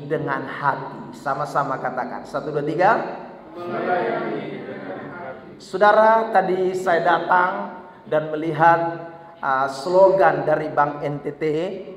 dengan hati. Sama-sama katakan. 1, 2, 3. Melayani dengan hati. Saudara, tadi saya datang dan melihat slogan dari Bank NTT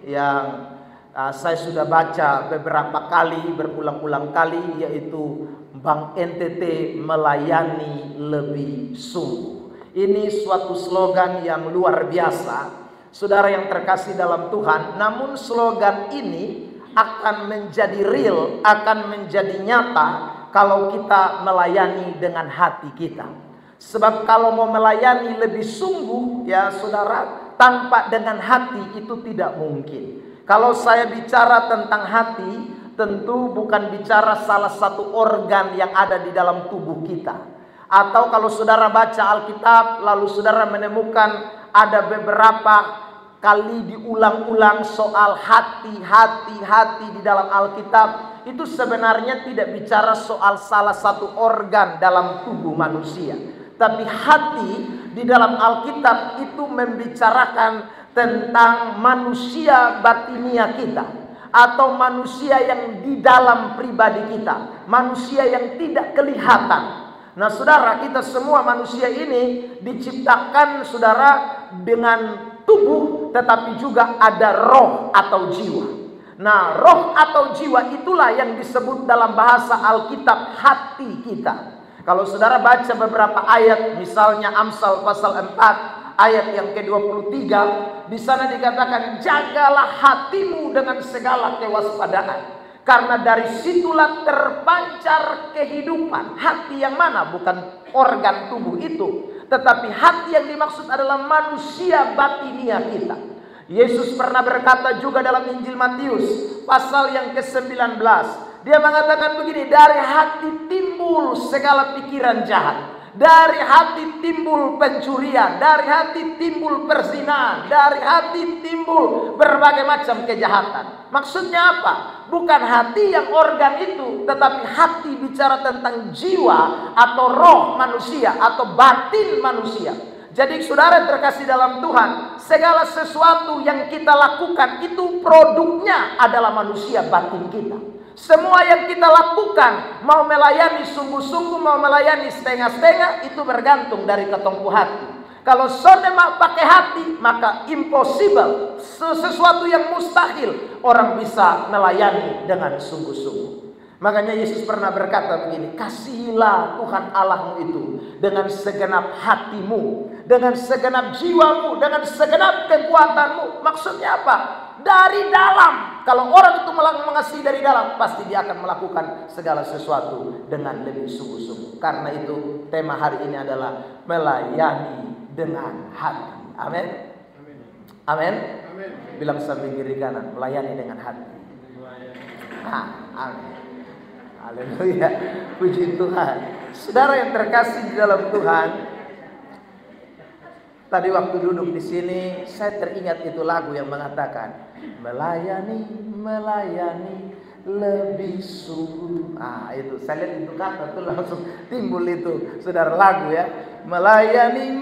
yang saya sudah baca beberapa kali, berulang-ulang kali, yaitu Bank NTT melayani lebih sungguh. Ini suatu slogan yang luar biasa, saudara yang terkasih dalam Tuhan. Namun slogan ini akan menjadi real, akan menjadi nyata kalau kita melayani dengan hati kita. Sebab kalau mau melayani lebih sungguh, ya saudara, tanpa dengan hati itu tidak mungkin. Kalau saya bicara tentang hati, tentu bukan bicara salah satu organ yang ada di dalam tubuh kita. Atau kalau saudara baca Alkitab, lalu saudara menemukan ada beberapa kali diulang-ulang soal hati di dalam Alkitab, itu sebenarnya tidak bicara soal salah satu organ dalam tubuh manusia. Tapi hati di dalam Alkitab itu membicarakan tentang manusia batinia kita, atau manusia yang di dalam pribadi kita, manusia yang tidak kelihatan. Nah saudara, kita semua manusia ini diciptakan saudara dengan tubuh, tetapi juga ada roh atau jiwa. Nah, roh atau jiwa itulah yang disebut dalam bahasa Alkitab hati kita. Kalau saudara baca beberapa ayat, misalnya Amsal pasal 4 ayat yang ke-23, di sana dikatakan, jagalah hatimu dengan segala kewaspadaan, karena dari situlah terpancar kehidupan. Hati yang mana? Bukan organ tubuh itu, tetapi hati yang dimaksud adalah manusia batinia kita. Yesus pernah berkata juga dalam Injil Matius pasal yang ke-19. Dia mengatakan begini, dari hati timbul segala pikiran jahat. Dari hati timbul pencurian, dari hati timbul perzinahan, dari hati timbul berbagai macam kejahatan. Maksudnya apa? Bukan hati yang organ itu, tetapi hati bicara tentang jiwa atau roh manusia atau batin manusia. Jadi saudara terkasih dalam Tuhan, segala sesuatu yang kita lakukan itu produknya adalah manusia batin kita. Semua yang kita lakukan, mau melayani sungguh-sungguh, mau melayani setengah-setengah, itu bergantung dari ketompu hati. Kalau sonema pakai hati, maka impossible, sesuatu yang mustahil orang bisa melayani dengan sungguh-sungguh. Makanya Yesus pernah berkata begini, kasihilah Tuhan Allahmu itu dengan segenap hatimu, dengan segenap jiwamu, dengan segenap kekuatanmu. Maksudnya apa? Dari dalam. Kalau orang itu mengasihi dari dalam, pasti dia akan melakukan segala sesuatu dengan lebih sungguh-sungguh. Karena itu tema hari ini adalah melayani dengan hati. Amin. Amin. Bilang sambil kiri kanan, melayani dengan hati. Amin. Haleluya. Puji Tuhan. Saudara yang terkasih di dalam Tuhan, tadi waktu duduk di sini, saya teringat itu lagu yang mengatakan, melayani lebih sungguh. Itu saya lihat itu kata tuh langsung timbul itu, saudara, lagu ya. Melayani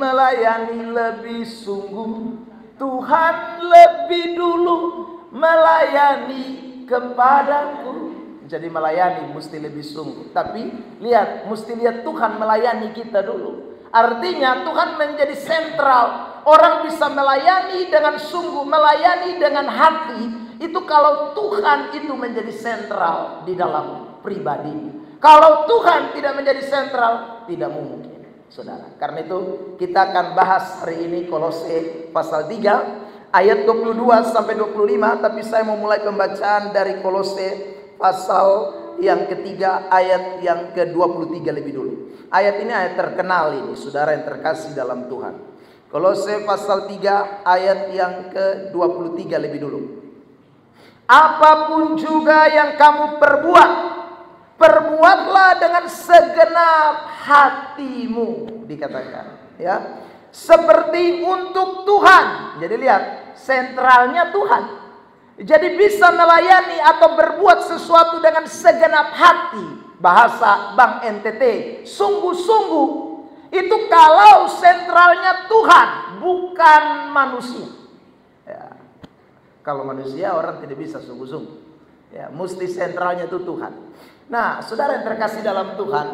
lebih sungguh, Tuhan lebih dulu melayani kepadaku. Jadi melayani mesti lebih sungguh. Tapi lihat, mesti lihat Tuhan melayani kita dulu. Artinya Tuhan menjadi sentral. Orang bisa melayani dengan sungguh, melayani dengan hati, itu kalau Tuhan itu menjadi sentral di dalam pribadi. Kalau Tuhan tidak menjadi sentral, tidak mungkin, saudara. Karena itu kita akan bahas hari ini Kolose pasal 3 ayat 22 sampai 25. Tapi saya mau mulai pembacaan dari Kolose pasal yang ketiga ayat yang ke-23 lebih dulu. Ayat ini ayat terkenal ini, saudara yang terkasih dalam Tuhan. Kolose pasal 3 ayat yang ke-23 lebih dulu. Apapun juga yang kamu perbuat, perbuatlah dengan segenap hatimu, dikatakan ya, seperti untuk Tuhan. Jadi lihat, sentralnya Tuhan. Jadi bisa melayani atau berbuat sesuatu dengan segenap hati. Bahasa Bank NTT, sungguh-sungguh. Itu kalau sentralnya Tuhan, bukan manusia ya. Kalau manusia orang tidak bisa sungguh-sungguh. Ya, mesti sentralnya itu Tuhan. Nah, saudara yang terkasih dalam Tuhan,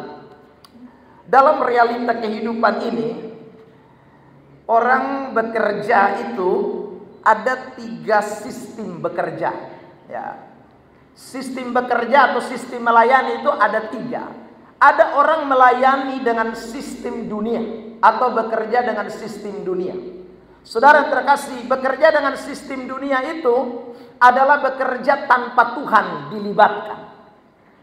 dalam realita kehidupan ini, orang bekerja itu ada 3 sistem bekerja. Ya, sistem bekerja atau sistem melayani itu ada 3. Ada orang melayani dengan sistem dunia atau bekerja dengan sistem dunia. Saudara terkasih, bekerja dengan sistem dunia itu adalah bekerja tanpa Tuhan dilibatkan.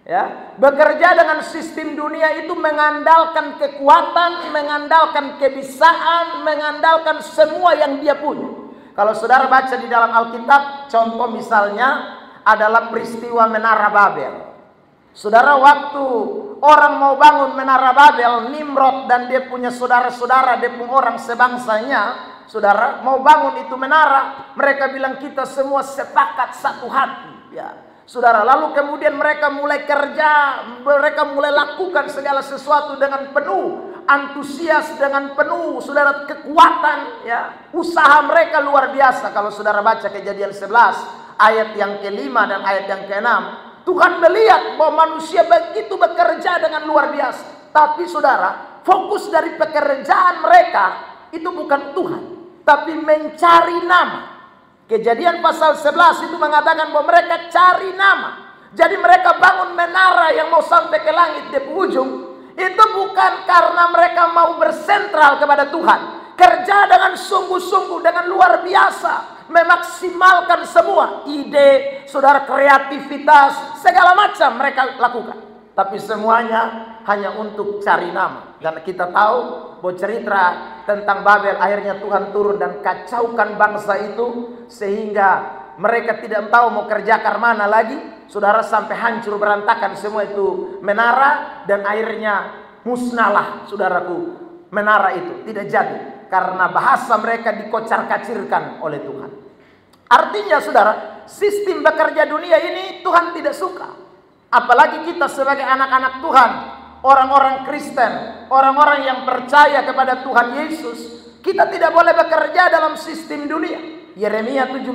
Ya, bekerja dengan sistem dunia itu mengandalkan kekuatan, mengandalkan kebisaan, mengandalkan semua yang dia punya. Kalau saudara baca di dalam Alkitab, contoh misalnya adalah peristiwa Menara Babel. Saudara, waktu orang mau bangun Menara Babel, Nimrod dan dia punya saudara-saudara, dia punya orang sebangsanya, saudara, mau bangun itu menara, mereka bilang kita semua sepakat satu hati. Ya, saudara, lalu kemudian mereka mulai kerja, mereka mulai lakukan segala sesuatu dengan penuh antusias, dengan penuh, saudara, kekuatan. Ya, usaha mereka luar biasa. Kalau saudara baca Kejadian 11 ayat yang ke-5 dan ayat yang ke-6, Tuhan melihat bahwa manusia begitu bekerja dengan luar biasa. Tapi saudara, fokus dari pekerjaan mereka itu bukan Tuhan, tapi mencari nama. Kejadian pasal 11 itu mengatakan bahwa mereka cari nama. Jadi mereka bangun menara yang mau sampai ke langit di ujung. Itu bukan karena mereka mau bersentral kepada Tuhan. Kerja dengan sungguh-sungguh, dengan luar biasa, memaksimalkan semua ide, saudara, kreativitas, segala macam mereka lakukan. Tapi semuanya hanya untuk cari nama. Dan kita tahu bahwa cerita tentang Babel, akhirnya Tuhan turun dan kacaukan bangsa itu, sehingga mereka tidak tahu mau kerjakan mana lagi. Saudara, sampai hancur berantakan semua itu menara, dan akhirnya musnahlah, saudaraku, menara itu tidak jadi karena bahasa mereka dikocar-kacirkan oleh Tuhan. Artinya saudara, sistem bekerja dunia ini Tuhan tidak suka. Apalagi kita sebagai anak-anak Tuhan, orang-orang Kristen, orang-orang yang percaya kepada Tuhan Yesus, kita tidak boleh bekerja dalam sistem dunia. Yeremia 17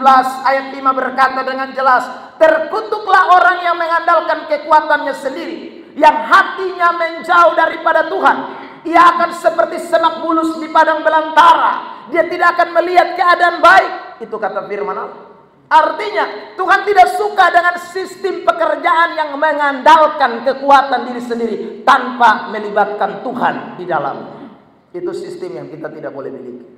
ayat 5 berkata dengan jelas, terkutuklah orang yang mengandalkan kekuatannya sendiri, yang hatinya menjauh daripada Tuhan. Ia akan seperti semak bulus di padang belantara. Dia tidak akan melihat keadaan baik. Itu kata firman Allah. Artinya Tuhan tidak suka dengan sistem pekerjaan yang mengandalkan kekuatan diri sendiri tanpa melibatkan Tuhan di dalamnya. Itu sistem yang kita tidak boleh miliki.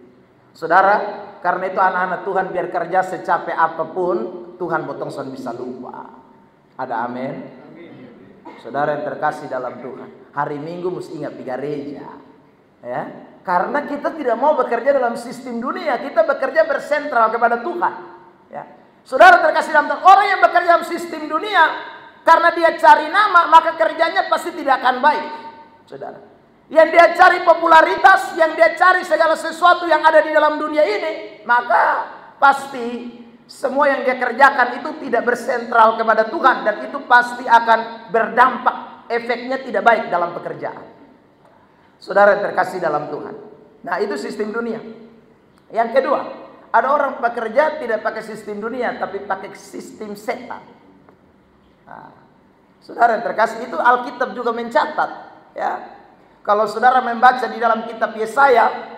Saudara, karena itu anak-anak Tuhan biar kerja secapek apapun, Tuhan botongson bisa lupa. Ada amin? Saudara yang terkasih dalam Tuhan, hari Minggu mesti ingat di gereja. Ya, karena kita tidak mau bekerja dalam sistem dunia, kita bekerja bersentral kepada Tuhan. Ya. Saudara terkasih dalam Tuhan, orang yang bekerja dalam sistem dunia, karena dia cari nama, maka kerjanya pasti tidak akan baik. Saudara, yang dia cari popularitas, yang dia cari segala sesuatu yang ada di dalam dunia ini, maka pasti semua yang dia kerjakan itu tidak bersentral kepada Tuhan, dan itu pasti akan berdampak, efeknya tidak baik dalam pekerjaan. Saudara yang terkasih dalam Tuhan. Nah, itu sistem dunia. Yang kedua, ada orang bekerja tidak pakai sistem dunia, tapi pakai sistem setan. Nah, saudara yang terkasih, itu Alkitab juga mencatat. Ya, kalau saudara membaca di dalam kitab Yesaya,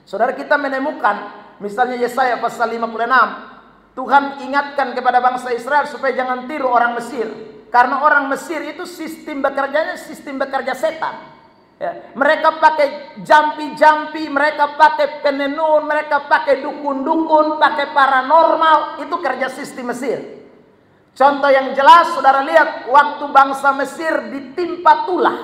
saudara, kita menemukan misalnya Yesaya pasal 56. Tuhan ingatkan kepada bangsa Israel supaya jangan tiru orang Mesir. Karena orang Mesir itu sistem bekerjanya sistem bekerja setan. Ya, mereka pakai jampi-jampi, mereka pakai penenun, mereka pakai dukun-dukun, pakai paranormal. Itu kerja sistem Mesir. Contoh yang jelas, saudara lihat waktu bangsa Mesir ditimpa tulah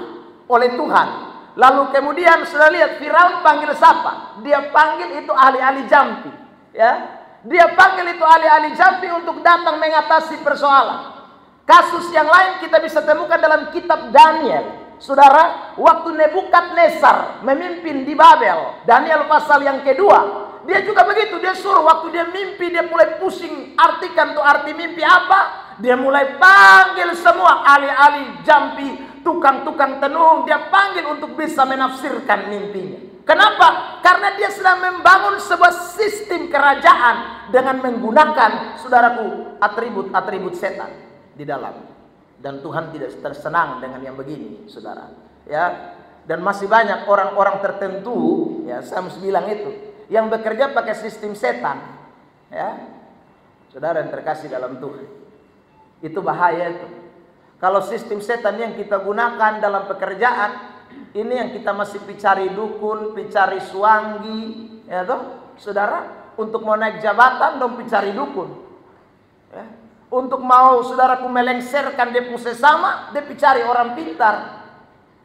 oleh Tuhan. Lalu kemudian saudara lihat Firaun panggil siapa? Dia panggil itu ahli-ahli jampi. Ya, dia panggil itu ahli-ahli jampi untuk datang mengatasi persoalan. Kasus yang lain kita bisa temukan dalam kitab Daniel. Saudara, waktu Nebukadnezar memimpin di Babel, Daniel pasal yang kedua, dia juga begitu. Dia suruh waktu dia mimpi, dia mulai pusing artikan tuh arti mimpi apa. Dia mulai panggil semua ahli-ahli jampi, tukang-tukang tenung. Dia panggil untuk bisa menafsirkan mimpinya. Kenapa? Karena dia sedang membangun sebuah sistem kerajaan dengan menggunakan, saudaraku, atribut-atribut setan. di dalam. Dan Tuhan tidak tersenang dengan yang begini, saudara. Ya, dan masih banyak orang-orang tertentu, ya, saya mesti bilang itu, yang bekerja pakai sistem setan, ya, saudara yang terkasih dalam Tuhan. Itu bahaya itu. Kalau sistem setan yang kita gunakan dalam pekerjaan, ini yang kita masih picari dukun, picari suanggi, ya toh, saudara, untuk mau naik jabatan dong picari dukun. Ya. Untuk mau saudaraku melengserkan dia sesama, dia picari orang pintar.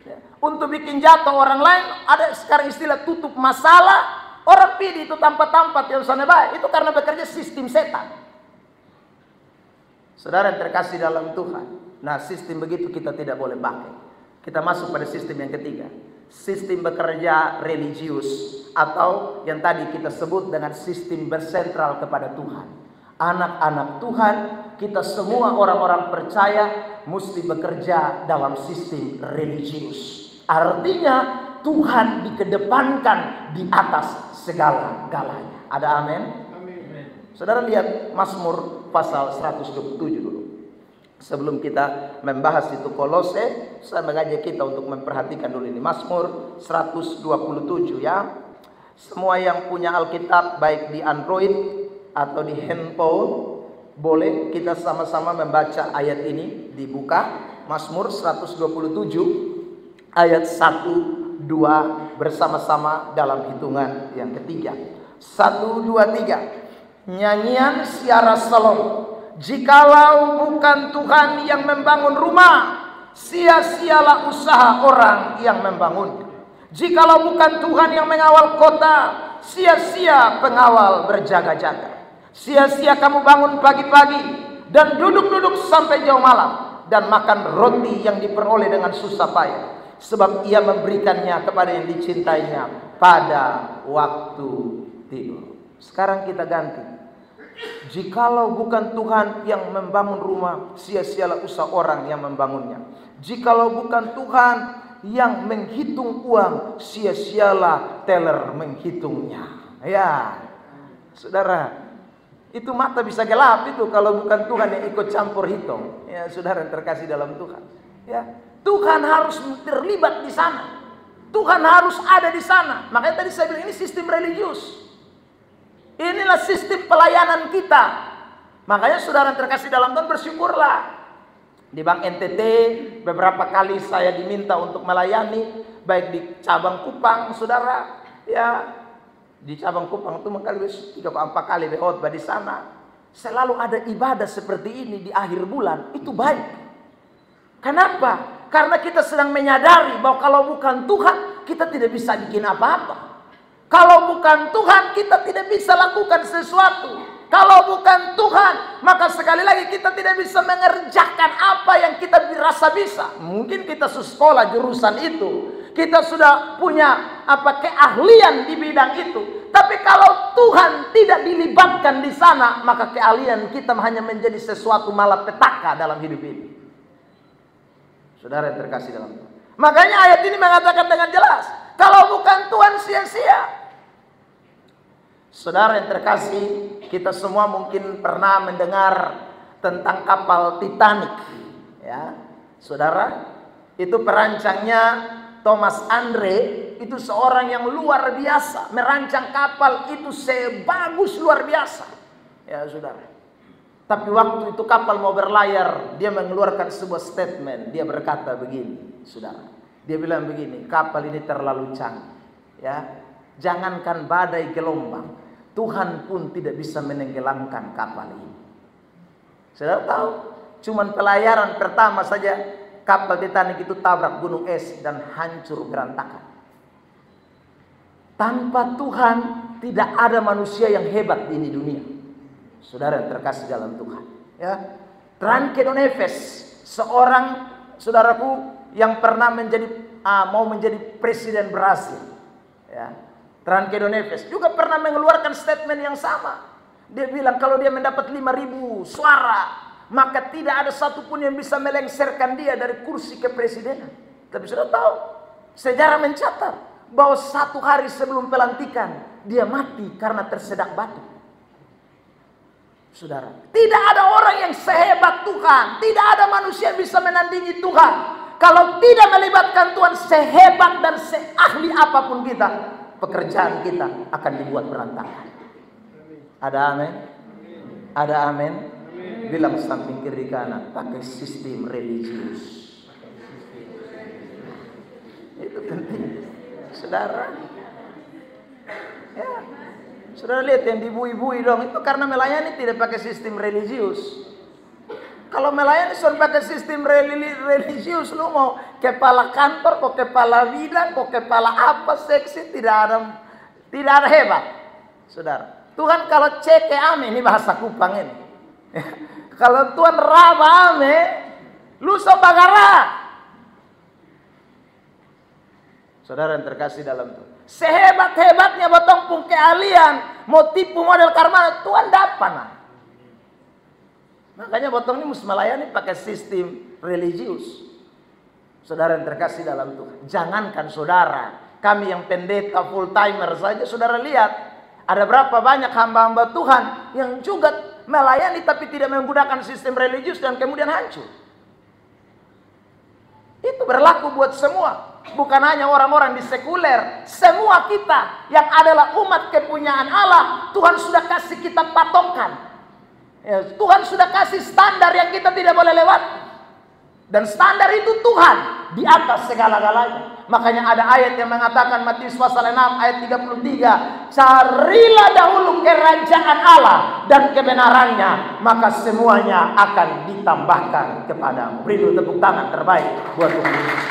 Ya. Untuk bikin jatuh orang lain, ada sekarang istilah tutup masalah, orang pilih itu tampat-tampat yang sana baik. Itu karena bekerja sistem setan. Saudara yang terkasih dalam Tuhan. Nah, sistem begitu kita tidak boleh pakai. Kita masuk pada sistem yang ketiga. Sistem bekerja religius, atau yang tadi kita sebut dengan sistem bersentral kepada Tuhan. Anak-anak Tuhan, kita semua orang-orang percaya mesti bekerja dalam sistem religius. Artinya Tuhan dikedepankan di atas segala-galanya. Ada amin? Saudara lihat Mazmur pasal 127 dulu. Sebelum kita membahas itu Kolose, saya mengajak kita untuk memperhatikan dulu ini. Mazmur 127 ya. Semua yang punya Alkitab baik di Android atau di handphone, boleh kita sama-sama membaca ayat ini. Dibuka Mazmur 127 ayat 1, 2 bersama-sama dalam hitungan yang ketiga. 1, 2, 3. Nyanyian Siara Shalom. Jikalau bukan Tuhan yang membangun rumah, sia-sialah usaha orang yang membangunnya. Jikalau bukan Tuhan yang mengawal kota, sia-sia pengawal berjaga-jaga. Sia-sia kamu bangun pagi-pagi dan duduk-duduk sampai jauh malam, dan makan roti yang diperoleh dengan susah payah, sebab ia memberikannya kepada yang dicintainya pada waktu tidur. Sekarang kita ganti. Jikalau bukan Tuhan yang membangun rumah, sia-sialah usaha orang yang membangunnya. Jikalau bukan Tuhan yang menghitung uang, sia-sialah teller menghitungnya. Ya, saudara, itu mata bisa gelap itu kalau bukan Tuhan yang ikut campur hitung. Ya, saudara yang terkasih dalam Tuhan. Ya, Tuhan harus terlibat di sana. Tuhan harus ada di sana. Makanya tadi saya bilang ini sistem religius. Inilah sistem pelayanan kita. Makanya saudara terkasih dalam Tuhan, bersyukurlah. Di Bank NTT beberapa kali saya diminta untuk melayani, baik di cabang Kupang, saudara. Ya, di cabang Kupang itu mengkali 3-4 kali khotbah di sana. Selalu ada ibadah seperti ini di akhir bulan. Itu baik. Kenapa? Karena kita sedang menyadari bahwa kalau bukan Tuhan, kita tidak bisa bikin apa-apa. Kalau bukan Tuhan, kita tidak bisa lakukan sesuatu. Kalau bukan Tuhan, maka sekali lagi kita tidak bisa mengerjakan apa yang kita dirasa bisa. Mungkin kita sekolah jurusan itu, kita sudah punya keahlian di bidang itu. Tapi kalau Tuhan tidak dilibatkan di sana, maka keahlian kita hanya menjadi sesuatu malapetaka dalam hidup ini. Saudara yang terkasih dalam Tuhan. Makanya ayat ini mengatakan dengan jelas, kalau bukan Tuhan sia-sia. Saudara yang terkasih, kita semua mungkin pernah mendengar tentang kapal Titanic, ya, saudara. Itu perancangnya Thomas Andre, itu seorang yang luar biasa, merancang kapal itu sebagus luar biasa, ya saudara. Tapi waktu itu kapal mau berlayar, dia mengeluarkan sebuah statement. Dia berkata begini, saudara. Dia bilang begini, kapal ini terlalu canggih, ya. Jangankan badai gelombang, Tuhan pun tidak bisa menenggelamkan kapal ini. Saudara tahu, cuman pelayaran pertama saja kapal Titanic itu tabrak gunung es dan hancur berantakan. Tanpa Tuhan tidak ada manusia yang hebat di ini dunia. Saudara yang terkasih dalam Tuhan, ya. Tancredo Neves, seorang saudaraku yang pernah mau menjadi presiden Brasil, ya. Tancredo Neves juga pernah mengeluarkan statement yang sama. Dia bilang kalau dia mendapat 5.000 suara, maka tidak ada satupun yang bisa melengsarkan dia dari kursi kepresidenan. Tapi sudah tahu, sejarah mencatat bahwa 1 hari sebelum pelantikan dia mati karena tersedak batu. Saudara, tidak ada orang yang sehebat Tuhan. Tidak ada manusia yang bisa menandingi Tuhan. Kalau tidak melibatkan Tuhan, sehebat dan seahli apapun kita, pekerjaan kita akan dibuat berantakan. Ada amin? Ada amin? Bilang samping kiri kanan, pakai sistem religius. Itu penting, saudara. Ya, saudara lihat yang dibui-bui dong, itu karena melayani tidak pakai sistem religius. Kalau melayani suruh pakai sistem religius, lu mau kepala kantor, kok kepala bidang, kok kepala apa seksi, tidak ada hebat, saudara. Tuhan kalau ceke ame, ini bahasa Kupang ini. Kalau Tuhan raba ame, lu sobagara. Saudara yang terkasih dalam Tuhan, sehebat-hebatnya botong pun keahlian, mau tipu model karma, Tuhan dapat. Nah. Makanya botong ini mesti melayani pakai sistem religius. Saudara yang terkasih dalam Tuhan, jangankan saudara, kami yang pendeta full timer saja, saudara lihat, ada berapa banyak hamba-hamba Tuhan yang juga melayani tapi tidak menggunakan sistem religius dan kemudian hancur. Itu berlaku buat semua. Bukan hanya orang-orang di sekuler. Semua kita yang adalah umat kepunyaan Allah, Tuhan sudah kasih kita patokan. Ya, Tuhan sudah kasih standar yang kita tidak boleh lewati. Dan standar itu Tuhan di atas segala-galanya. Makanya ada ayat yang mengatakan, Matius pasal 6 ayat 33, carilah dahulu kerajaan Allah dan kebenarannya, maka semuanya akan ditambahkan kepadamu. Beri dulu tepuk tangan terbaik buat Tuhan Yesus.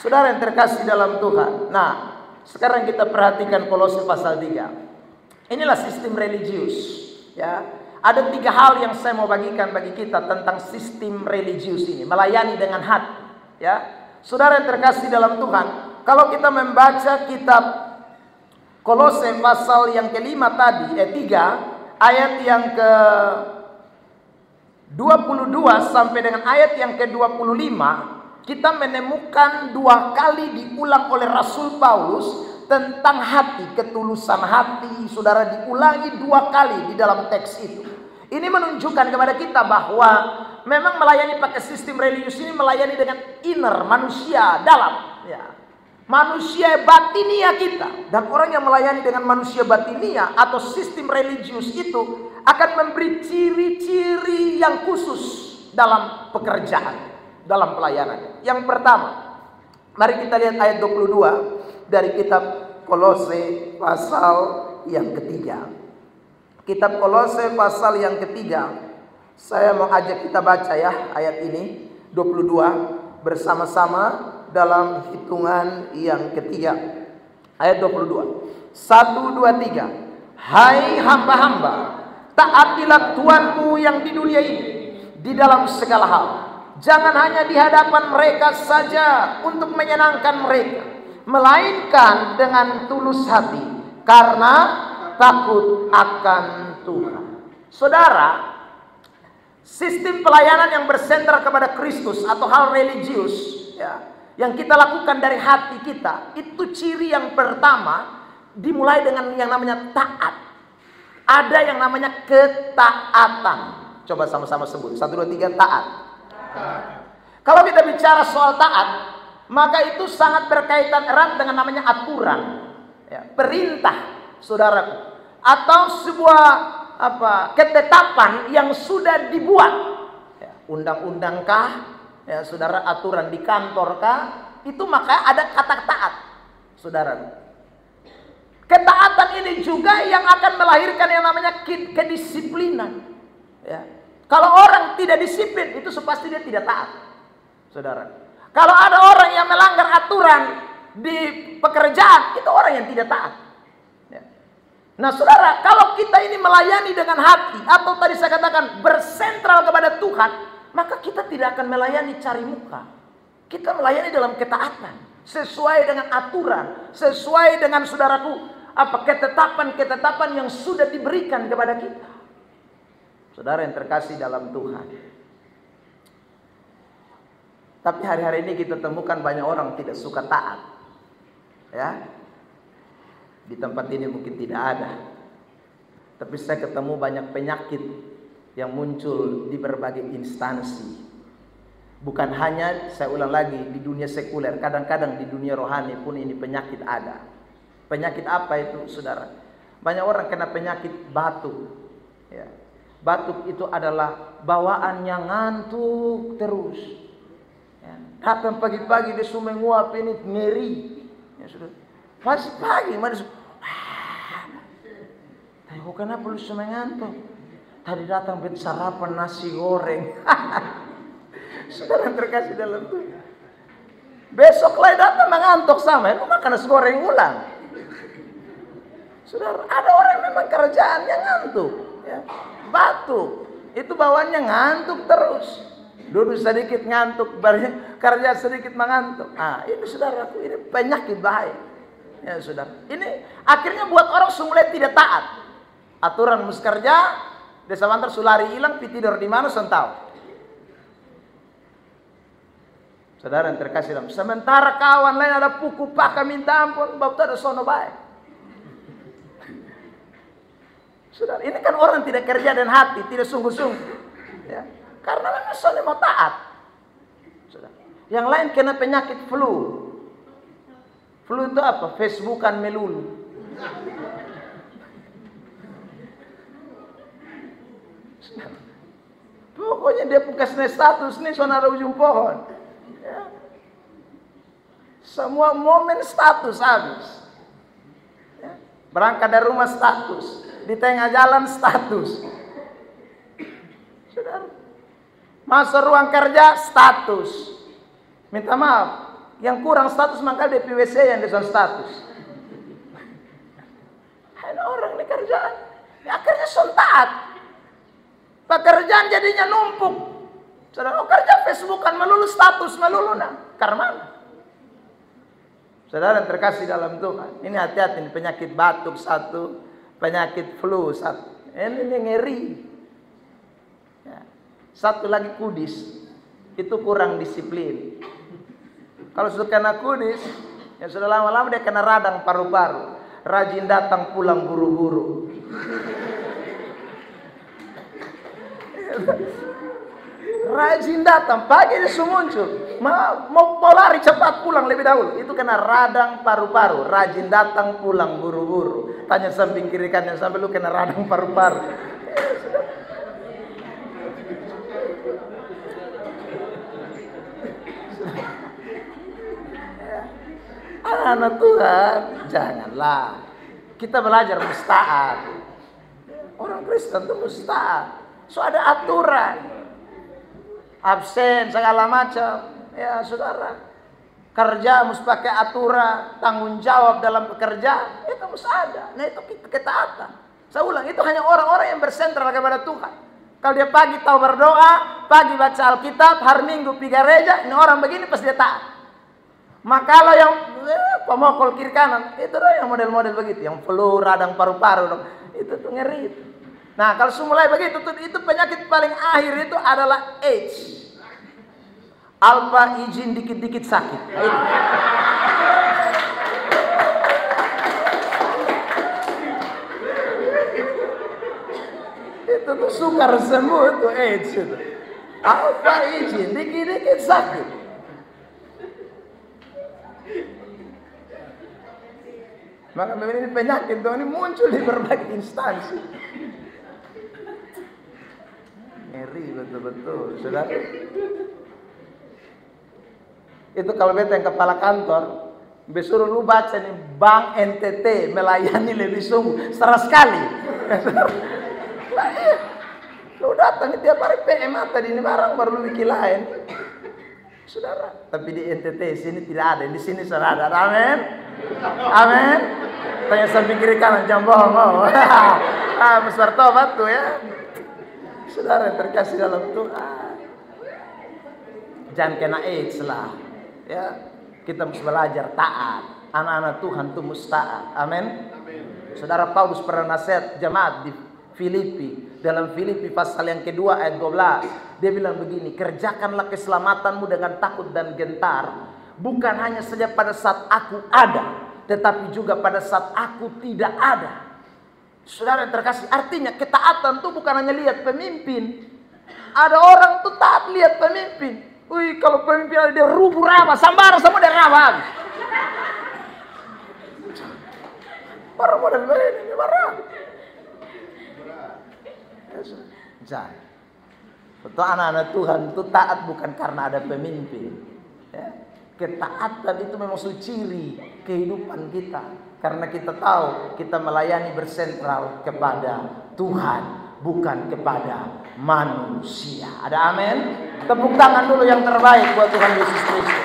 Saudara yang terkasih dalam Tuhan. Nah, sekarang kita perhatikan Kolose pasal 3. Inilah sistem religius, ya. Ada 3 hal yang saya mau bagikan bagi kita tentang sistem religius ini, melayani dengan hati, ya. Saudara yang terkasih dalam Tuhan, kalau kita membaca kitab Kolose pasal yang kelima tadi, 3, ayat yang ke 22 sampai dengan ayat yang ke 25, kita menemukan 2 kali diulang oleh Rasul Paulus tentang hati, ketulusan hati. Saudara, diulangi 2 kali di dalam teks itu. Ini menunjukkan kepada kita bahwa memang melayani pakai sistem religius ini melayani dengan inner, manusia dalam, ya. Manusia batinia kita. Dan orang yang melayani dengan manusia batinia atau sistem religius itu akan memberi ciri-ciri yang khusus dalam pekerjaan, dalam pelayanan. Yang pertama, mari kita lihat ayat 22 dari kitab Kolose pasal yang ketiga. Kitab Kolose pasal yang ketiga, saya mau ajak kita baca ya ayat ini 22 bersama-sama dalam hitungan yang ketiga. Ayat 22. 1, 2, 3. Hai hamba-hamba, taatilah Tuhanmu yang di dunia ini di dalam segala hal. Jangan hanya di hadapan mereka saja untuk menyenangkan mereka, melainkan dengan tulus hati karena takut akan Tuhan. Saudara, sistem pelayanan yang bersentral kepada Kristus atau hal religius, ya, yang kita lakukan dari hati kita, itu ciri yang pertama dimulai dengan yang namanya taat. Ada yang namanya ketaatan. Coba sama-sama sebut. 1, 2, 3, taat. Kalau kita bicara soal taat, maka itu sangat berkaitan erat dengan namanya aturan, ya, perintah, saudaraku, atau sebuah ketetapan yang sudah dibuat, ya, undang-undang kah, ya, saudara, aturan di kantor kah, itu maka ada kata taat, saudara. Ketaatan ini juga yang akan melahirkan yang namanya kedisiplinan, ya. Kalau orang tidak disiplin, itu pasti dia tidak taat, saudara. Kalau ada orang yang melanggar aturan di pekerjaan, itu orang yang tidak taat. Nah saudara, kalau kita ini melayani dengan hati, atau tadi saya katakan bersentral kepada Tuhan, maka kita tidak akan melayani cari muka. Kita melayani dalam ketaatan, sesuai dengan aturan, sesuai dengan saudaraku, ketetapan-ketetapan yang sudah diberikan kepada kita. Saudara yang terkasih dalam Tuhan. Tapi hari-hari ini kita temukan banyak orang tidak suka taat, ya. Di tempat ini mungkin tidak ada. Tapi saya ketemu banyak penyakit yang muncul di berbagai instansi. Bukan hanya, saya ulang lagi, di dunia sekuler, kadang-kadang di dunia rohani pun ini penyakit ada. Penyakit apa itu, saudara? Banyak orang kena penyakit batuk. Ya. Batuk itu adalah bawaannya ngantuk terus. Ya. Datang pagi-pagi dia sudah menguap ini ngeri. Ya, sudah. Pas pagi, mana kok kenapa lu semengantuk? Tadi datang beli sarapan nasi goreng. Saudara yang terkasih dalam Tuhan. Besok lagi datang mengantuk sama, lu makan nasi goreng ulang. Saudara, ada orang yang memang kerjaannya ngantuk, ya. Batuk, itu bawaannya ngantuk terus. Duduk sedikit ngantuk, kerja sedikit mengantuk. Ah, ini saudaraku, ini penyakit bahaya. Ya saudara, ini akhirnya buat orang mulai tidak taat. Aturan mus kerja, desa bantar sulari hilang, pi tidur di mana tahu. Saudara yang terkasih dalam, sementara kawan lain ada puku paka minta ampun, bab ada sono baik. Saudara, ini kan orang tidak kerja dan hati, tidak sungguh-sungguh. Ya, karena memang sono mau taat. Saudara, yang lain kena penyakit flu. Flu itu apa? Facebookan melulu. Pokoknya dia buka status nih sonara ujung pohon. Ya. Semua momen status habis. Ya. Berangkat dari rumah status, di tengah jalan status. Saudara, masuk ruang kerja status. Minta maaf, yang kurang status maka di PWC yang di status. Ada orang ini kerjaan, ya, akhirnya sontak. Pekerjaan jadinya numpuk. Saudara, kerja Facebookan melulu status melulu nah. Karena mana? Saudara yang terkasih dalam Tuhan, ini hati-hati, ini penyakit batuk satu, penyakit flu satu. Ini ngeri. Ya. Satu lagi kudis, itu kurang disiplin. Kalau sudah kena kudis, ya sudah lama-lama dia kena radang paru-paru. Rajin datang pulang buru-buru. Rajin datang, pagi dia muncul. Mau lari cepat pulang lebih dahulu. Itu kena radang paru-paru. Rajin datang pulang buru-buru. Tanya samping kiri kanan sampai lu kena radang paru-paru. Anak Tuhan, janganlah. Kita belajar musta'at. Orang Kristen itu musta'at. So ada aturan, absen segala macam, ya saudara. Kerja mesti pakai aturan, tanggung jawab dalam bekerja itu mesti ada. Nah itu ketaatan. Saya ulang, itu hanya orang-orang yang bersentral kepada Tuhan. Kalau dia pagi tahu berdoa, pagi baca Alkitab, hari Minggu pergi gereja, ini orang begini pasti dia taat. Maka kalau yang pemokol kiri kanan, itu dah yang model-model begitu, yang flu, radang paru-paru, itu tuh ngeri itu. Nah kalau mulai begitu, itu penyakit paling akhir itu adalah AIDS. Alfa izin dikit-dikit sakit. Itu tuh sukar sembuh tuh AIDS itu. Alfa izin dikit-dikit sakit. Maka memang ini penyakit tuh ini muncul di berbagai instansi. Ngeri betul-betul, saudara. Itu kalau beta yang kepala kantor, besuruh lu baca nih, Bank NTT melayani lebih sungguh, setara sekali. Lah iya, lu datang tiap hari PM tadi ini barang baru lu bikin lain, saudara. Tapi di NTT sini tidak ada, di sini sudah ada. Amin, amin. Tanya samping kiri kanan, jangan bohong. Besar tobat tuh ya. Saudara yang terkasih dalam Tuhan, jangan kena AIDS lah. Ya, kita mesti belajar taat. Anak-anak Tuhan itu mesti taat. Amin. Saudara Paulus pernah nasihat jemaat di Filipi. Dalam Filipi pasal yang kedua ayat 12, dia bilang begini, kerjakanlah keselamatanmu dengan takut dan gentar, bukan hanya saja pada saat aku ada, tetapi juga pada saat aku tidak ada. Saudara yang terkasih, artinya ketaatan tuh bukan hanya lihat pemimpin. Ada orang tuh taat lihat pemimpin. Wih, kalau pemimpin ada dia rubuh raba, sambara semua dia raba. Para model ini marah. Jangan. Betul, anak-anak Tuhan itu taat bukan karena ada pemimpin. Ya. Ketaatan itu memang ciri kehidupan kita. Karena kita tahu kita melayani bersentral kepada Tuhan, bukan kepada manusia. Ada amin? Tepuk tangan dulu yang terbaik buat Tuhan Yesus Kristus.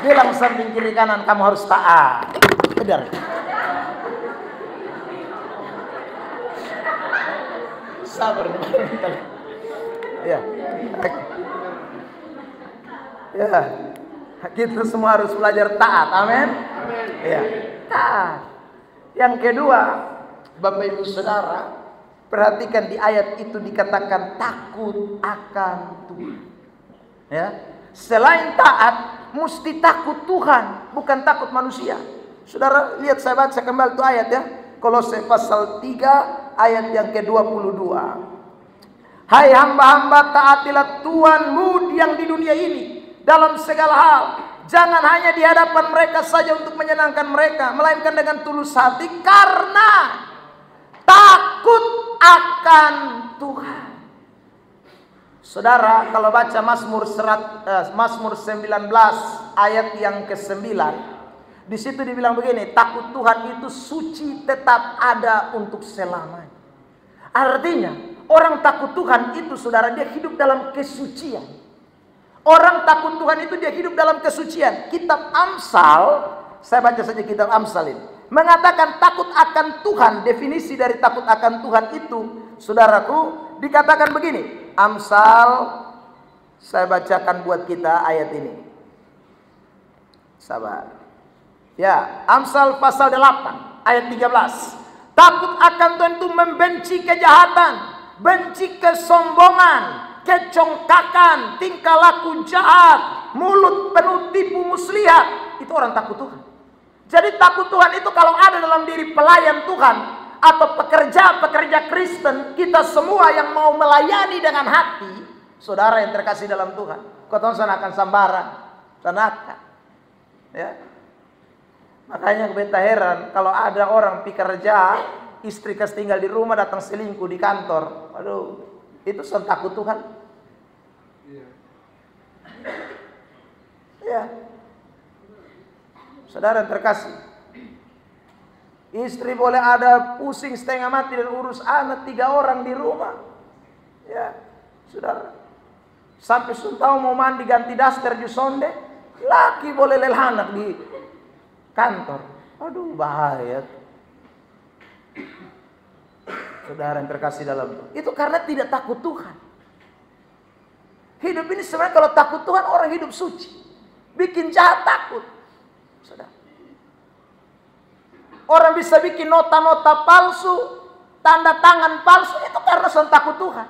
Bilang samping kiri kanan, kamu harus taat. Benar. Sabar. Ya. Ya. Kita semua harus belajar taat. Amin. Ya. Taat. Yang kedua, Bapak Ibu Saudara, perhatikan di ayat itu dikatakan takut akan Tuhan. Ya. Selain taat, mesti takut Tuhan, bukan takut manusia. Saudara, lihat saya baca kembali itu ayat ya. Kolose pasal 3 ayat yang ke-22. Hai hamba-hamba, taatilah Tuhanmu yang di dunia ini dalam segala hal. Jangan hanya di hadapan mereka saja untuk menyenangkan mereka, melainkan dengan tulus hati karena takut akan Tuhan. Saudara, kalau baca Mazmur 19 ayat yang ke-9, di situ dibilang begini, takut Tuhan itu suci tetap ada untuk selamanya. Artinya, orang takut Tuhan itu, saudara, dia hidup dalam kesucian. Orang takut Tuhan itu dia hidup dalam kesucian. Kitab Amsal, saya baca saja kitab Amsal ini, mengatakan takut akan Tuhan. Definisi dari takut akan Tuhan itu, saudaraku, dikatakan begini. Amsal, saya bacakan buat kita ayat ini. Sabar. Ya, Amsal pasal 8 ayat 13. Takut akan Tuhan itu membenci kejahatan, benci kesombongan, kecongkakan, tingkah laku jahat, mulut penuh tipu muslihat. Itu orang takut Tuhan. Jadi takut Tuhan itu kalau ada dalam diri pelayan Tuhan atau pekerja-pekerja Kristen, kita semua yang mau melayani dengan hati, saudara yang terkasih dalam Tuhan, kau tahu sana akan sambaran, sana ya. Makanya beta heran kalau ada orang pekerja, istri tinggal di rumah, datang selingkuh di kantor. Aduh, itu son takut Tuhan. Ya. Saudara yang terkasih, istri boleh ada pusing setengah mati dan urus anak 3 orang di rumah. Ya, saudara. Sampai tahu mau mandi ganti daster di sonde, laki boleh lelhanak di kantor. Aduh, bahaya. Saudara yang terkasih dalam Tuhan, itu karena tidak takut Tuhan. Hidup ini sebenarnya kalau takut Tuhan, orang hidup suci. Bikin jahat takut. Saudara, orang bisa bikin nota-nota palsu, tanda tangan palsu, itu karena son takut Tuhan.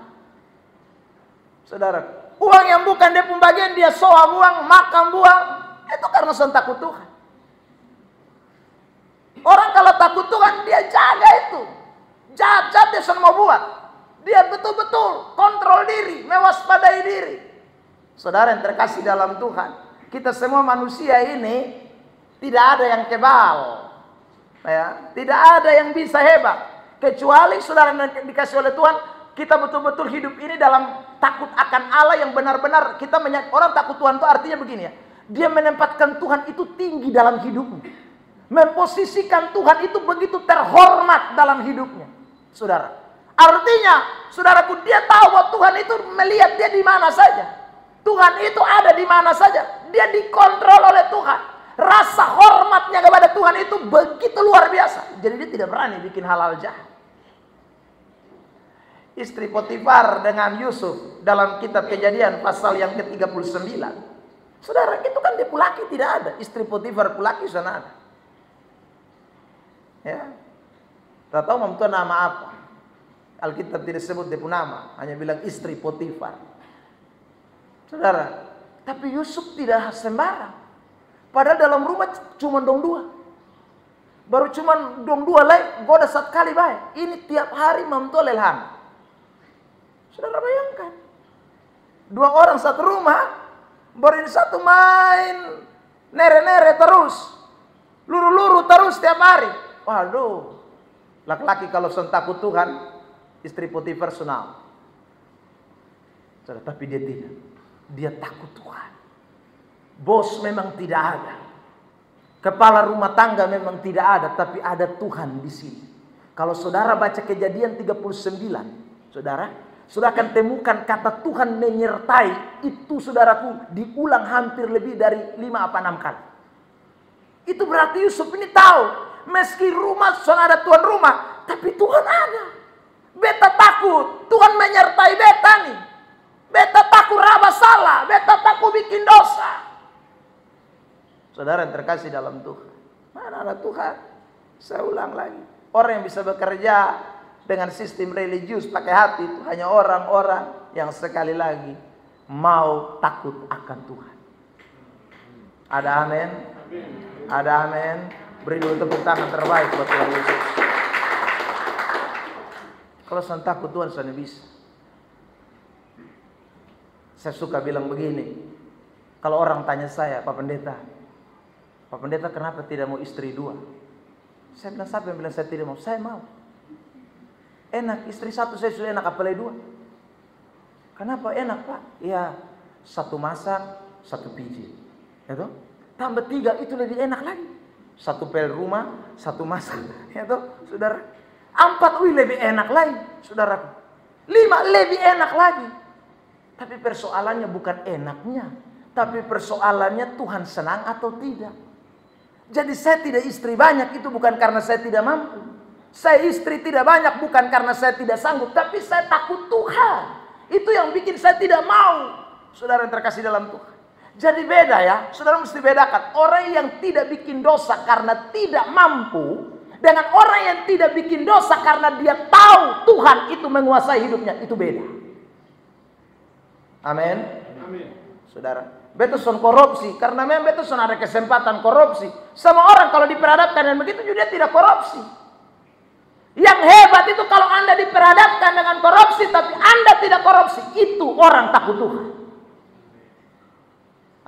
Saudara, uang yang bukan dia pembagian, dia soa buang, makan buang, itu karena son takut Tuhan. Orang kalau takut Tuhan, dia jaga itu. Jahat-jahat dia son mau buat. Dia betul-betul kontrol diri, mewaspadai diri. Saudara yang terkasih dalam Tuhan, kita semua manusia ini tidak ada yang kebal, ya, tidak ada yang bisa hebat, kecuali saudara yang dikasih oleh Tuhan. Kita betul-betul hidup ini dalam takut akan Allah yang benar-benar kita orang takut Tuhan itu artinya begini ya, dia menempatkan Tuhan itu tinggi dalam hidupnya, memposisikan Tuhan itu begitu terhormat dalam hidupnya, saudara. Artinya, saudaraku, dia tahu bahwa Tuhan itu melihat dia di mana saja. Tuhan itu ada di mana saja. Dia dikontrol oleh Tuhan. Rasa hormatnya kepada Tuhan itu begitu luar biasa. Jadi dia tidak berani bikin hal-hal jahat. Istri Potifar dengan Yusuf dalam kitab Kejadian pasal yang ke-39. Saudara, itu kan dia pulaki tidak ada. Istri Potifar pulaki sana ada. Ya. Tak tahu memtuan nama apa. Alkitab tidak sebut dia pun nama, hanya bilang istri Potifar. Saudara, tapi Yusuf tidak sembarang. Padahal dalam rumah cuma dong 2. Baru cuman dong 2 lagi, goda 1 kali baik. Ini tiap hari memtolel han. Saudara bayangkan. 2 orang 1 rumah, baru ini 1 main nere-nere terus. Luru-luru terus tiap hari. Waduh. Laki-laki kalau takut Tuhan, istri Potifar senang. Tapi dia tidak. Dia takut Tuhan. Bos memang tidak ada. Kepala rumah tangga memang tidak ada, tapi ada Tuhan di sini. Kalau saudara baca Kejadian 39, saudara akan temukan kata Tuhan menyertai. Itu saudaraku diulang hampir lebih dari 5 apa 6 kali. Itu berarti Yusuf ini tahu, meski rumah sudah ada tuan rumah, tapi Tuhan ada. Beta takut, Tuhan menyertai beta nih. Beta takut raba salah, beta takut bikin dosa. Saudara yang terkasih dalam Tuhan, mana ada Tuhan? Saya ulang lagi, orang yang bisa bekerja dengan sistem religius pakai hati itu hanya orang-orang yang sekali lagi mau takut akan Tuhan. Ada amin? Ada amin? Beri dulu tepuk tangan terbaik buat Tuhan Yesus. Kalau saya takut Tuhan saya bisa. Saya suka bilang begini, kalau orang tanya saya, Pak Pendeta kenapa tidak mau istri 2? Saya bilang, siapa yang bilang saya tidak mau? Saya mau. Enak, istri 1 saya sudah enak, apalagi 2. Kenapa enak Pak? Ya, 1 masak, 1 pijit. Ya toh? Tambah 3 itu lebih enak lagi. 1 pel rumah, 1 masak. Ya toh, saudara? 4 lebih enak lagi, saudaraku. 5 lebih enak lagi. Tapi persoalannya bukan enaknya, tapi persoalannya Tuhan senang atau tidak. Jadi saya tidak istri banyak itu bukan karena saya tidak mampu. Saya istri tidak banyak bukan karena saya tidak sanggup, tapi saya takut Tuhan. Itu yang bikin saya tidak mau. Saudara yang terkasih dalam Tuhan. Jadi beda ya, saudara mesti bedakan. Orang yang tidak bikin dosa karena tidak mampu, dengan orang yang tidak bikin dosa karena dia tahu Tuhan itu menguasai hidupnya, itu beda. Amin. Amin. Saudara, betul son korupsi karena memang betul son ada kesempatan korupsi. Sama orang kalau diperhadapkan dan begitu juga dia tidak korupsi. Yang hebat itu kalau Anda diperhadapkan dengan korupsi tapi Anda tidak korupsi, itu orang takut Tuhan.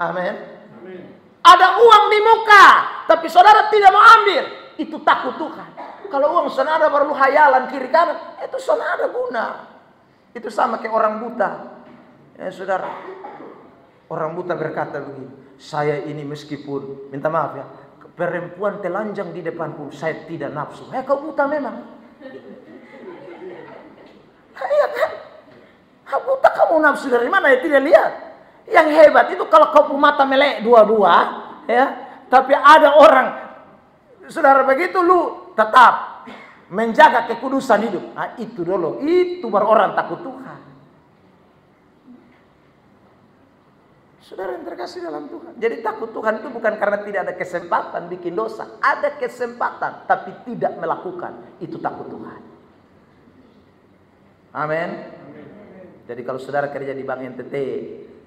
Amin. Amin. Ada uang di muka tapi saudara tidak mau ambil, itu takut Tuhan. Kalau uang saudara baru hayalan kiri kanan, itu saudara ada guna. Itu sama kayak orang buta. Ya saudara, orang buta berkata begini, saya ini meskipun, minta maaf ya, perempuan telanjang di depanku, saya tidak nafsu. Kau buta memang. Iya kan? Buta kamu nafsu dari mana ya tidak lihat. Yang hebat itu kalau kau punya mata melek dua-dua, ya, tapi ada orang, saudara begitu lu tetap menjaga kekudusan hidup. Nah itu dulu, itu baru orang takut Tuhan. Saudara yang terkasih dalam Tuhan. Jadi takut Tuhan itu bukan karena tidak ada kesempatan bikin dosa. Ada kesempatan tapi tidak melakukan. Itu takut Tuhan. Amin. Jadi kalau saudara kerja di Bank NTT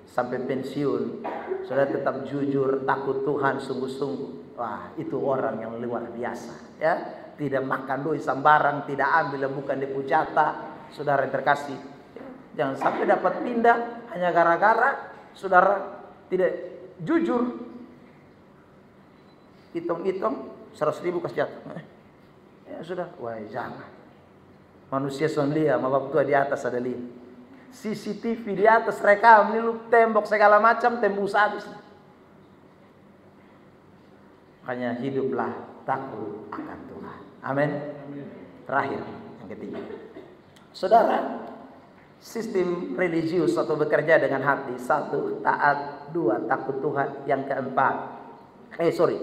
sampai pensiun, saudara tetap jujur, takut Tuhan sungguh-sungguh. Wah, itu orang yang luar biasa. Ya, tidak makan duit sembarang, tidak ambil bukan dipujata. Saudara yang terkasih, ya, jangan sampai dapat pindah hanya gara-gara saudara tidak jujur. Hitung-hitung 100.000 kasih jatuh. Ya sudah, wah jangan. Manusia sonlia, mabab tua di atas ada lihat. CCTV di atas rekam, ini lu tembok segala macam tembus habis. Hanya hiduplah takut akan Tuhan. Amin. Terakhir yang ketiga. Saudara, sistem religius atau bekerja dengan hati. 1, taat. 2, takut Tuhan. Yang keempat,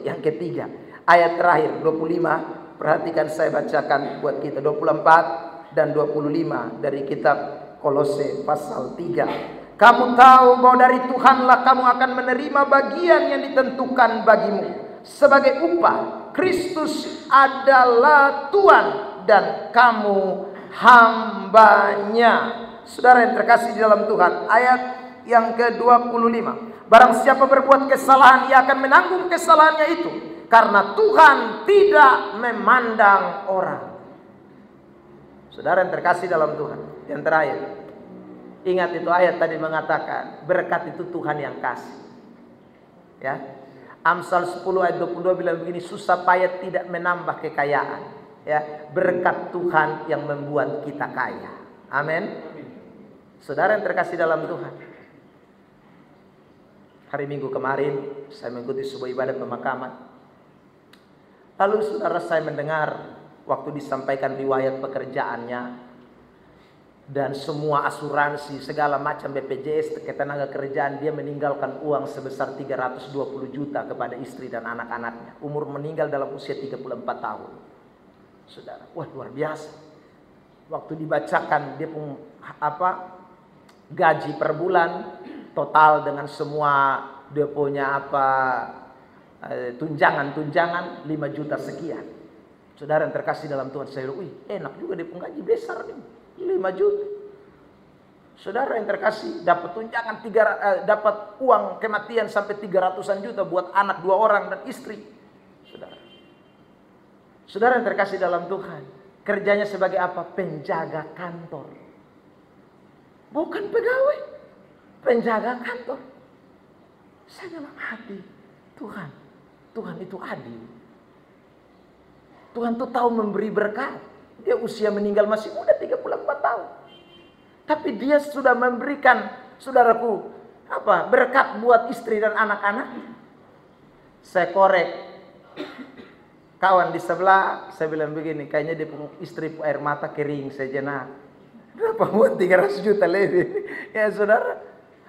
yang ketiga, ayat terakhir 25. Perhatikan saya bacakan buat kita 24 dan 25 dari kitab Kolose pasal 3. Kamu tahu bahwa dari Tuhanlah kamu akan menerima bagian yang ditentukan bagimu sebagai upah. Kristus adalah Tuhan dan kamu hambanya. Saudara yang terkasih di dalam Tuhan, ayat yang ke-25. Barang siapa berbuat kesalahan, ia akan menanggung kesalahannya itu. karena Tuhan tidak memandang orang. Saudara yang terkasih dalam Tuhan, yang terakhir, ingat itu ayat tadi mengatakan berkat itu Tuhan yang kasih. Ya, Amsal 10 ayat 22 bilang begini, susah payah tidak menambah kekayaan. Ya, berkat Tuhan yang membuat kita kaya. Amin. Saudara yang terkasih dalam Tuhan, hari Minggu kemarin saya mengikuti sebuah ibadah pemakaman. Lalu saudara, saya mendengar waktu disampaikan riwayat pekerjaannya dan semua asuransi segala macam BPJS ketenaga kerjaan, dia meninggalkan uang sebesar 320 juta kepada istri dan anak-anaknya. Umur meninggal dalam usia 34 tahun. Saudara, wah luar biasa. Waktu dibacakan dia pun gaji per bulan total dengan semua dia punya tunjangan 5 juta sekian. Saudara yang terkasih dalam Tuhan, saya bilang, wih enak juga dia pun gaji besar nih, 5 juta. Saudara yang terkasih, dapat tunjangan dapat uang kematian sampai 300-an juta buat anak 2 orang dan istri. Saudara yang terkasih dalam Tuhan, kerjanya sebagai apa? Penjaga kantor. Bukan pegawai, penjaga kantor. Saya dalam hati, Tuhan itu adil. Tuhan tuh tahu memberi berkat. Dia usia meninggal masih muda 34 tahun. Tapi dia sudah memberikan, saudaraku, berkat buat istri dan anak-anak. Saya korek kawan di sebelah, saya bilang begini, kayaknya dia istri air mata kering sejenak. Berapa buat 300 juta lebih? Ya saudara.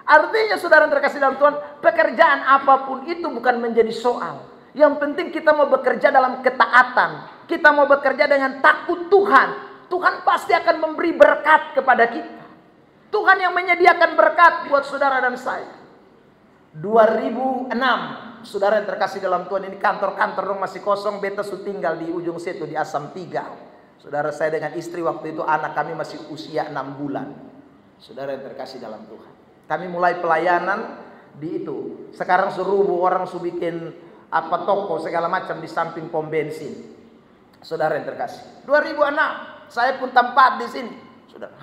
Artinya saudara yang terkasih dalam Tuhan, pekerjaan apapun itu bukan menjadi soal. Yang penting kita mau bekerja dalam ketaatan. Kita mau bekerja dengan takut Tuhan. Tuhan pasti akan memberi berkat kepada kita. Tuhan yang menyediakan berkat buat saudara dan saya. 2006, saudara yang terkasih dalam Tuhan, ini kantor-kantor dong masih kosong. Beta su tinggal di ujung situ di Asam 3. Saudara, saya dengan istri waktu itu anak kami masih usia 6 bulan. Saudara yang terkasih dalam Tuhan, kami mulai pelayanan di itu. Sekarang serubu orang su bikin toko segala macam di samping pom bensin. Saudara yang terkasih, 2006 saya pun tempat di sini. Saudara,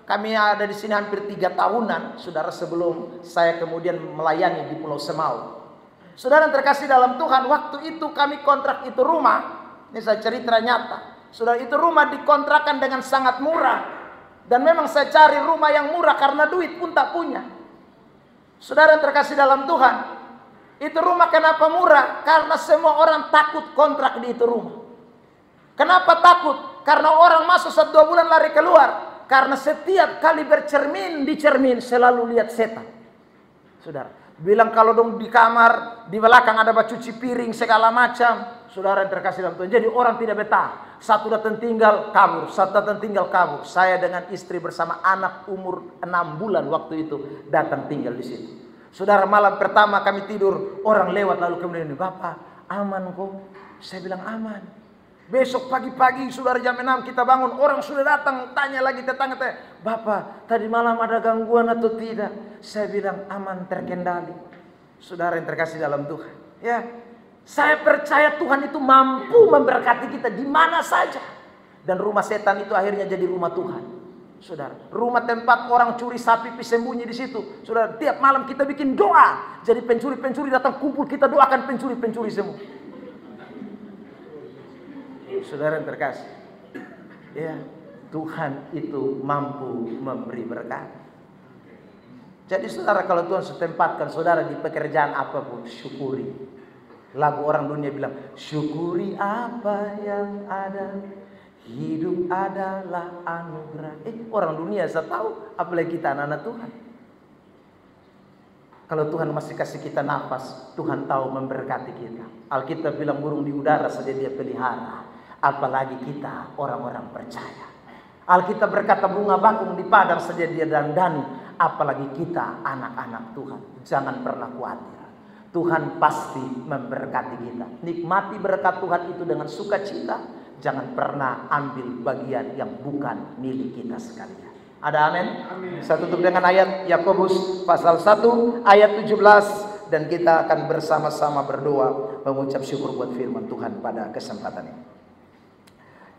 kami ada di sini hampir 3 tahunan, saudara, sebelum saya kemudian melayani di Pulau Semau. Saudara yang terkasih dalam Tuhan, waktu itu kami kontrak itu rumah. Ini saya cerita nyata. Saudara, itu rumah dikontrakan dengan sangat murah. Dan memang saya cari rumah yang murah karena duit pun tak punya. Saudara yang terkasih dalam Tuhan, itu rumah kenapa murah? Karena semua orang takut kontrak di itu rumah. Kenapa takut? Karena orang masuk 1-2 bulan lari keluar. Karena setiap kali bercermin di cermin selalu lihat setan. Saudara, bilang kalau dong di kamar di belakang ada cuci piring segala macam. Saudara yang terkasih dalam Tuhan, jadi orang tidak betah. Satu datang tinggal kabur, satu datang tinggal kabur. Saya dengan istri bersama anak umur 6 bulan waktu itu datang tinggal di situ. Saudara, malam pertama kami tidur, orang lewat lalu kemudian, "Bapak, aman kok?" Saya bilang aman. Besok pagi-pagi saudara jam 6 kita bangun, orang sudah datang, tanya lagi tetangga, "Bapak, tadi malam ada gangguan atau tidak?" Saya bilang aman, terkendali. Saudara yang terkasih dalam Tuhan, ya, saya percaya Tuhan itu mampu memberkati kita di mana saja. Dan rumah setan itu akhirnya jadi rumah Tuhan. Saudara, rumah tempat orang curi sapi sembunyi di situ. Saudara, tiap malam kita bikin doa. Jadi pencuri-pencuri datang kumpul, kita doakan pencuri-pencuri semua. Saudara yang terkasih, ya, Tuhan itu mampu memberi berkat. Jadi saudara, kalau Tuhan setempatkan saudara di pekerjaan apapun, syukuri. Lagu orang dunia bilang, syukuri apa yang ada, hidup adalah anugerah. Orang dunia saya tahu, apalagi kita anak-anak Tuhan. Kalau Tuhan masih kasih kita nafas, Tuhan tahu memberkati kita. Alkitab bilang burung di udara saja dia pelihara, apalagi kita orang-orang percaya. Alkitab berkata bunga bakung di padang saja dia dandani, apalagi kita anak-anak Tuhan. Jangan pernah khawatir, Tuhan pasti memberkati kita. Nikmati berkat Tuhan itu dengan sukacita. Jangan pernah ambil bagian yang bukan milik kita sekalian. Ada amin? Saya tutup dengan ayat Yakobus pasal 1 ayat 17 dan kita akan bersama-sama berdoa mengucap syukur buat firman Tuhan pada kesempatan ini.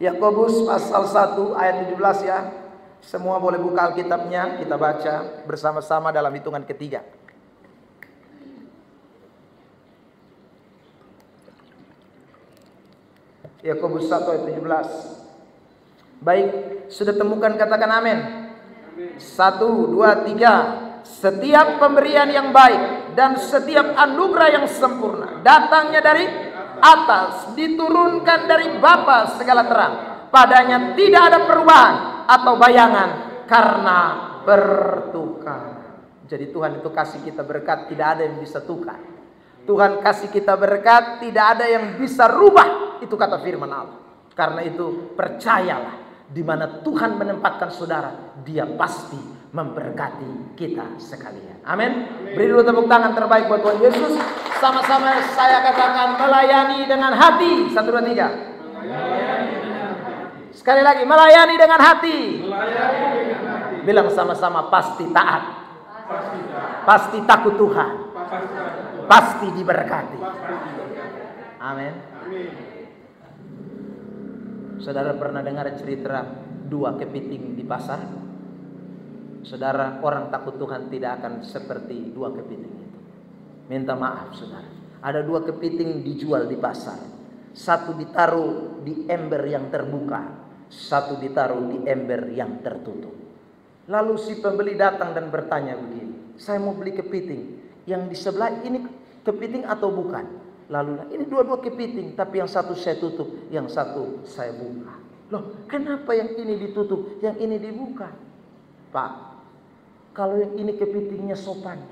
Yakobus pasal 1 ayat 17 ya. Semua boleh buka Alkitabnya, kita baca bersama-sama dalam hitungan ketiga. Yakobus 1 ayat 17. Baik, sudah temukan, katakan amin. 1, 2, 3. Setiap pemberian yang baik dan setiap anugerah yang sempurna datangnya dari atas, diturunkan dari Bapa segala terang. Padanya tidak ada perubahan atau bayangan karena bertukar. Jadi Tuhan itu kasih kita berkat, tidak ada yang bisa tukar. Tuhan kasih kita berkat, tidak ada yang bisa rubah. Itu kata firman Allah. Karena itu percayalah, di mana Tuhan menempatkan saudara, Dia pasti memberkati kita sekalian. Amin. Beri dulu tepuk tangan terbaik buat Tuhan Yesus. Sama-sama saya katakan, melayani dengan hati. 1, 2, 3. Sekali lagi, melayani dengan hati. Bilang sama-sama, pasti taat. Pasti takut Tuhan. Pasti diberkati. Amin. Saudara pernah dengar cerita 2 kepiting di pasar? Saudara, orang takut Tuhan tidak akan seperti 2 kepiting itu. Minta maaf saudara. Ada 2 kepiting dijual di pasar. 1 ditaruh di ember yang terbuka, 1 ditaruh di ember yang tertutup. Lalu si pembeli datang dan bertanya begini, saya mau beli kepiting, yang di sebelah ini kepiting atau bukan? Lalu ini dua-dua kepiting, tapi yang satu saya tutup, yang satu saya buka. Loh, kenapa yang ini ditutup, yang ini dibuka? Pak, kalau yang ini kepitingnya sopan,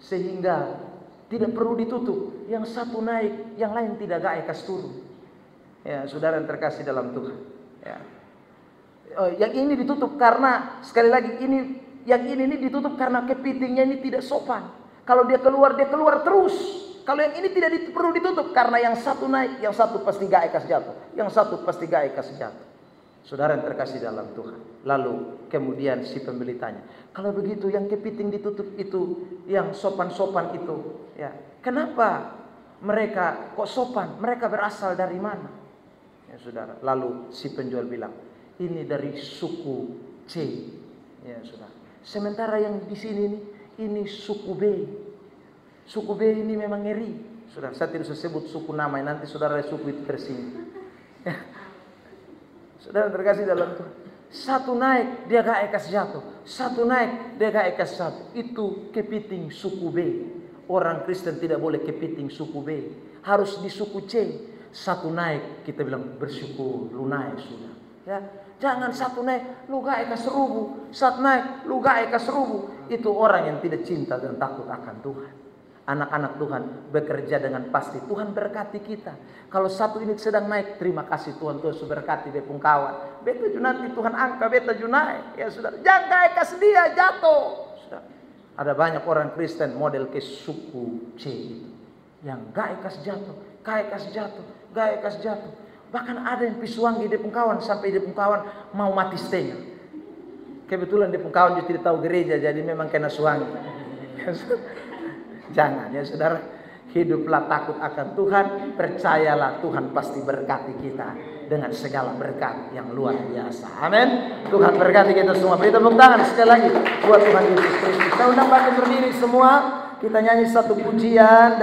sehingga tidak perlu ditutup, yang satu naik, yang lain tidak gaekas turun. Ya, saudara yang terkasih dalam Tuhan. Ya. Yang ini ditutup karena, sekali lagi, yang ini ditutup karena kepitingnya ini tidak sopan. Kalau dia keluar terus. Kalau yang ini tidak perlu ditutup karena yang satu naik, yang satu pasti gaekas jatuh, yang satu pasti gaekas jatuh. Saudara yang terkasih dalam Tuhan. Lalu kemudian si pembeli tanya, kalau begitu yang kepiting ditutup itu, yang sopan-sopan itu, ya, kenapa mereka kok sopan? Mereka berasal dari mana? Ya saudara. Lalu si penjual bilang, ini dari suku C. Ya saudara. Sementara yang di sini ini suku B. Suku B ini memang ngeri. Saudara, saya tidak usah sebut suku nama, nanti saudara suku itu tersinggung. Ya. Saudara terkasih dalam Tuhan. Satu naik dia gaekas jatuh, satu naik dia gaekas jatuh. Itu kepiting suku B. Orang Kristen tidak boleh kepiting suku B, harus di suku C. Satu naik kita bilang bersyukur, lu naik sudah. Ya, jangan satu naik lu gaekas 1000, satu naik lu gaekas 1000. Itu orang yang tidak cinta dan takut akan Tuhan. Anak-anak Tuhan bekerja dengan pasti. Tuhan berkati kita. Kalau satu ini sedang naik, terima kasih Tuhan, Tuhan sudah berkati bepung kawan. Beta nanti Tuhan angka beta naik. Ya saudara, jangan gaekas dia jatuh. Saudara, ada banyak orang Kristen model ke suku C itu, yang gaekas jatuh, gaekas jatuh, gaekas jatuh. Bahkan ada yang pisuangi bepung kawan sampai bepung kawan mau mati setengah. Kebetulan bepung kawan juga tidak tahu gereja, jadi memang kena suangi. Jangan ya saudara, hiduplah takut akan Tuhan, percayalah Tuhan pasti berkati kita dengan segala berkat yang luar biasa. Amin. Tuhan berkati kita semua. Beri tepuk tangan sekali lagi buat Tuhan Yesus Kristus. Kita undang bangkit berdiri semua, kita nyanyi satu pujian.